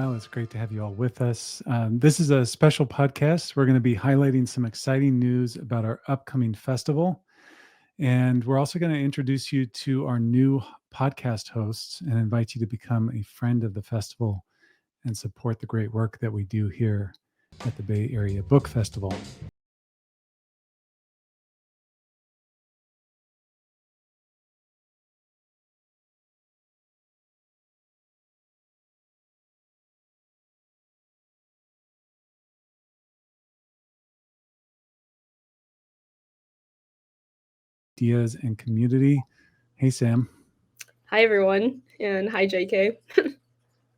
It's great to have you all with us. This is a special podcast. We're going to be highlighting some exciting news about our upcoming festival. And we're also going to introduce you to our new podcast hosts and invite you to become a friend of the festival and support the great work that we do here at the Bay Area Book Festival. Ideas and community. Hey, Sam. Hi, everyone, and hi, JK.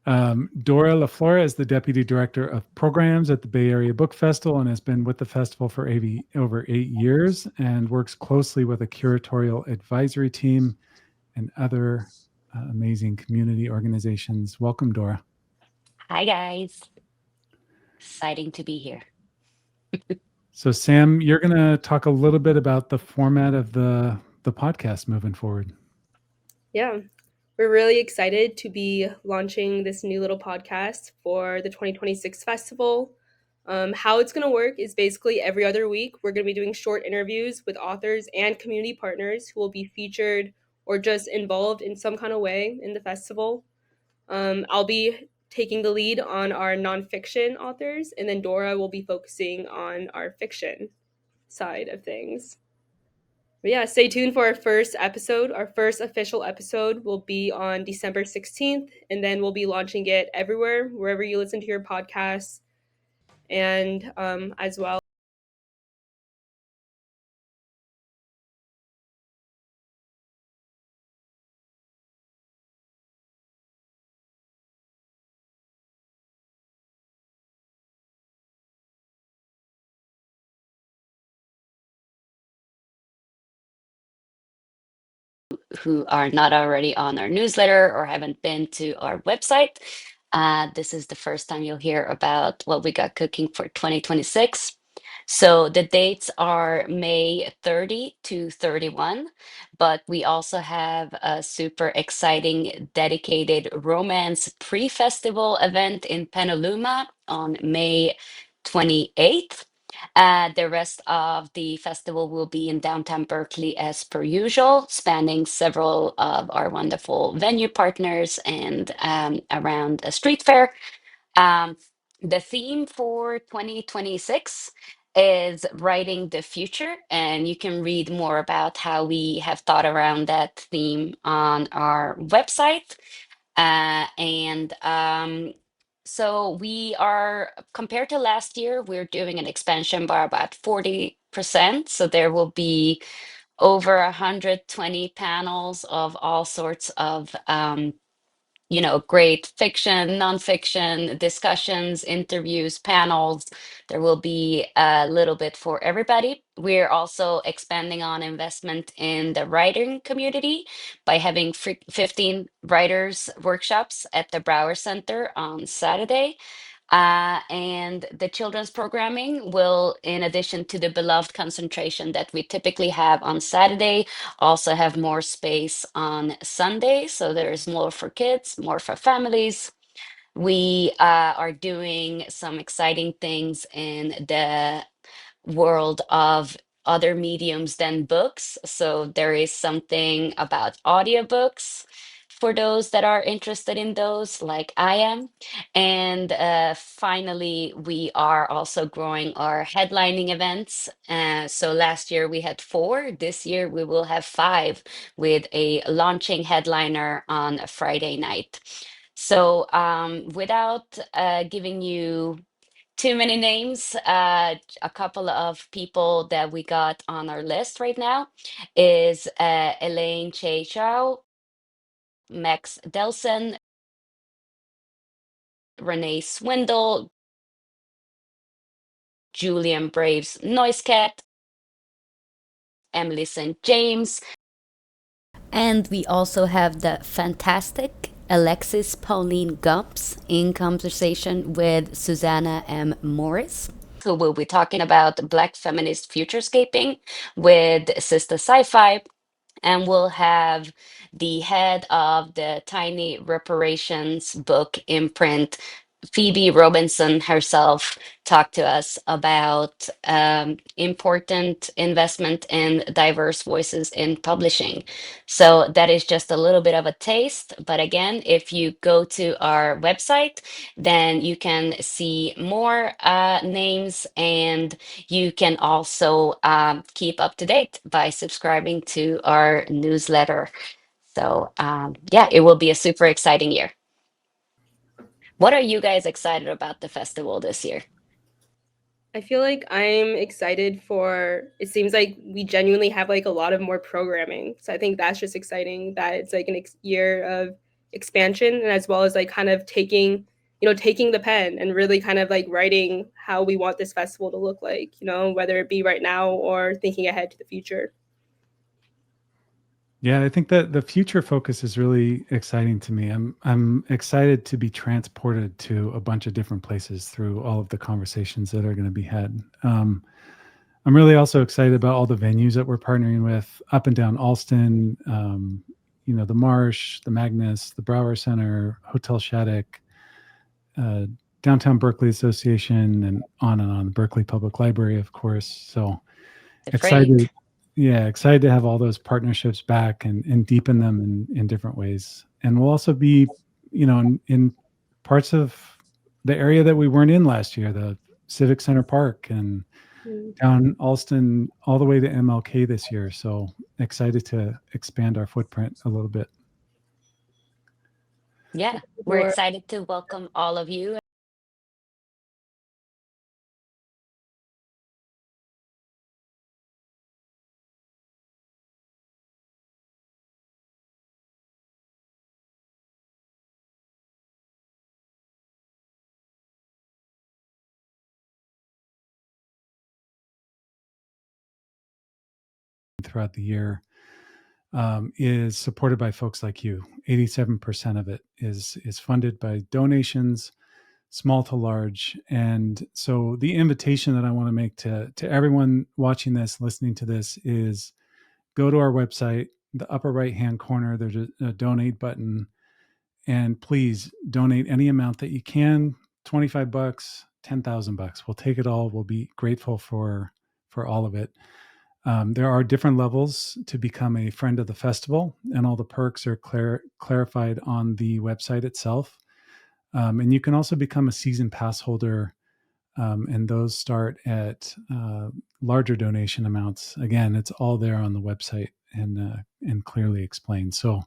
Dora LaFlora is the Deputy Director of Programs at the Bay Area Book Festival and has been with the festival for over 8 years and works closely with a curatorial advisory team and other amazing community organizations. Welcome, Dora. Hi, guys. Exciting to be here. So, Sam, you're going to talk a little bit about the format of the podcast moving forward. Yeah, we're really excited to be launching this new little podcast for the 2026 festival. How it's going to work is basically every other week, we're going to be doing short interviews with authors and community partners who will be featured or just involved in some kind of way in the festival. I'll be taking the lead on our nonfiction authors, and then Dora will be focusing on our fiction side of things. But yeah, stay tuned for our first episode. Our first official episode will be on December 16th, and then we'll be launching it everywhere, wherever you listen to your podcasts, and as well. Who are not already on our newsletter or haven't been to our website, this is the first time you'll hear about what we got cooking for 2026. So the dates are May 30 to 31, but we also have a super exciting dedicated romance pre-festival event in Petaluma on May 28th. The rest of the festival will be in downtown Berkeley as per usual, spanning several of our wonderful venue partners and around a street fair. Um, the theme for 2026 is writing the future, and you can read more about how we have thought around that theme on our website. And so we are, compared to last year, we're doing an expansion by about 40%. So there will be over 120 panels of all sorts of great fiction, nonfiction, discussions, interviews, panels. There will be a little bit for everybody. We're also expanding on investment in the writing community by having 15 writers workshops at the Brower Center on Saturday. And the children's programming will, in addition to the beloved concentration that we typically have on Saturday, also have more space on Sunday. So there's more for kids, more for families. We are doing some exciting things in the world of other mediums than books. So there is something about audiobooks for those that are interested in those, like I am. And finally, we are also growing our headlining events. So last year we had 4. This year we will have 5 with a launching headliner on a Friday night. So without giving you too many names. A couple of people that we got on our list right now is Elaine Che Chow, Max Delson, Renee Swindle, Julian Braves Noisecat, Emily St. James. And we also have the fantastic Alexis Pauline Gumps in conversation with Susanna M. Morris, who will be talking about Black feminist futurescaping with Sister Sci-Fi. And we'll have the head of the Tiny Reparations book imprint, Phoebe Robinson herself talked to us about important investment in diverse voices in publishing. So that is just a little bit of a taste. But again, if you go to our website, then you can see more names, and you can also keep up to date by subscribing to our newsletter. So yeah, it will be a super exciting year. What are you guys excited about the festival this year? I feel like I'm excited for it seems like we genuinely have like a lot of more programming. So I think that's just exciting that it's like year of expansion and as well as like kind of taking the pen and really kind of like writing how we want this festival to look like, whether it be right now or thinking ahead to the future. Yeah, I think that the future focus is really exciting to me. I'm excited to be transported to a bunch of different places through all of the conversations that are going to be had. I'm really also excited about all the venues that we're partnering with up and down Alston. The Marsh, the Magnus, the Brower Center, Hotel Shattuck, uh, Downtown Berkeley Association, and on. The Berkeley Public Library, of course. So The excited, freight. yeah, excited to have all those partnerships back and deepen them in different ways. And we'll also be, in parts of the area that we weren't in last year, the Civic Center Park and Mm. down Alston all the way to MLK this year. So excited to expand our footprint a little bit. Yeah, we're Or excited to welcome all of you. Throughout the year is supported by folks like you. 87% of it is funded by donations, small to large. And so the invitation that I want to make to everyone watching this, listening to this, is go to our website, the upper right hand corner, there's a donate button, and please donate any amount that you can. 25 bucks, 10,000 bucks, we'll take it all. We'll be grateful for all of it. There are different levels to become a friend of the festival, and all the perks are clarified on the website itself. And you can also become a season pass holder, and those start at larger donation amounts. Again, it's all there on the website and clearly explained. So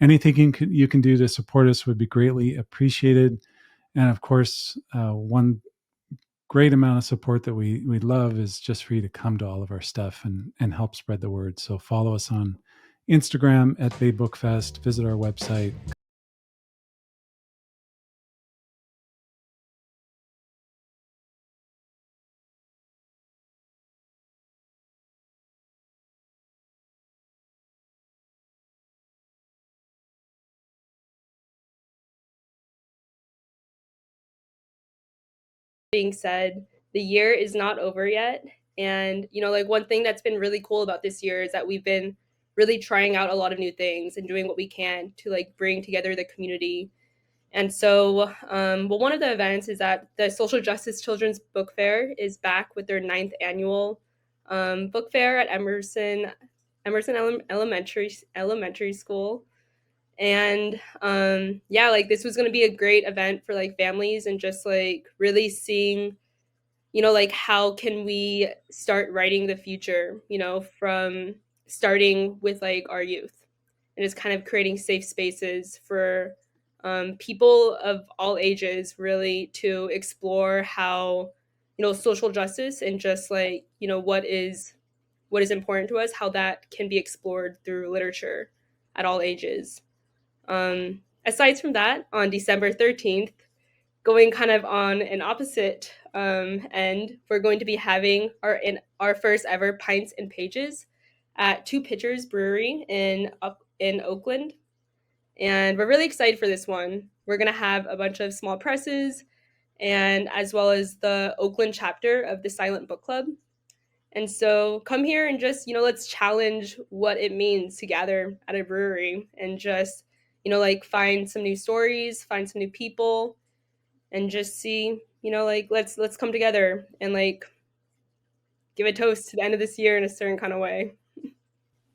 anything you can do to support us would be greatly appreciated. And of course, one great amount of support that we love is just for you to come to all of our stuff and help spread the word. So follow us on Instagram at Bay Book Fest. Visit our website. being said, the year is not over yet. And, like one thing that's been really cool about this year is that we've been really trying out a lot of new things and doing what we can to like bring together the community. And so, one of the events is that the Social Justice Children's Book Fair is back with their ninth annual book fair at Elementary School. And yeah, like this was going to be a great event for like families and just like really seeing like how can we start writing the future, from starting with like our youth and just kind of creating safe spaces for people of all ages really to explore how, social justice and just like, what is important to us, how that can be explored through literature at all ages. Aside from that, on December 13th, going kind of on an opposite end, we're going to be having our first ever Pints and Pages at Two Pitchers Brewery in Oakland, and we're really excited for this one. We're gonna have a bunch of small presses, and as well as the Oakland chapter of the Silent Book Club. And so come here and just let's challenge what it means to gather at a brewery and just like find some new stories, find some new people, and just see, like let's come together and like give a toast to the end of this year in a certain kind of way.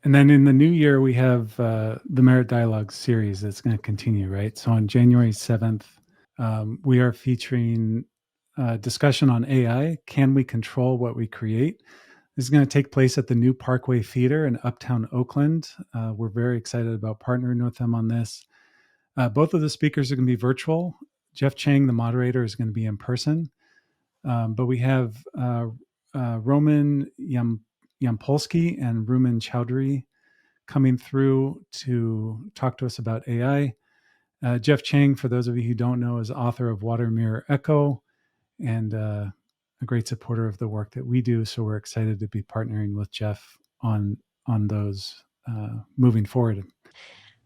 And then in the new year, we have the Merritt Dialogues series that's going to continue, right? So on January 7th, we are featuring a discussion on AI. Can we control what we create? This is going to take place at the new Parkway Theater in Uptown Oakland. We're very excited about partnering with them on this. Both of the speakers are going to be virtual. Jeff Chang, the moderator, is going to be in person. But we have Roman Yampolsky and Rumen Chowdhury coming through to talk to us about AI. Jeff Chang, for those of you who don't know, is author of Water Mirror Echo and a great supporter of the work that we do. So we're excited to be partnering with Jeff on those moving forward.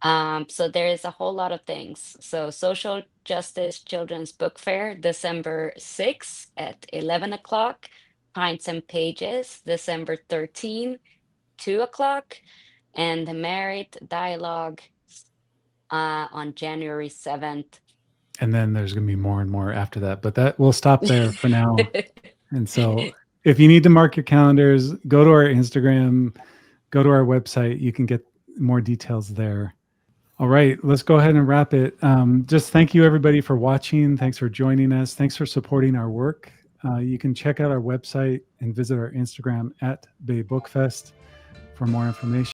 So there is a whole lot of things. So Social Justice Children's Book Fair, December 6th at 11 o'clock. Pints and Pages, December 13th, 2 o'clock. And the Merritt Dialogue on January 7th. And then there's going to be more and more after that. But that we'll stop there for now. And so if you need to mark your calendars, go to our Instagram, go to our website. You can get more details there. All right, let's go ahead and wrap it. Just thank you, everybody, for watching. Thanks for joining us. Thanks for supporting our work. You can check out our website and visit our Instagram at Bay Book Fest for more information.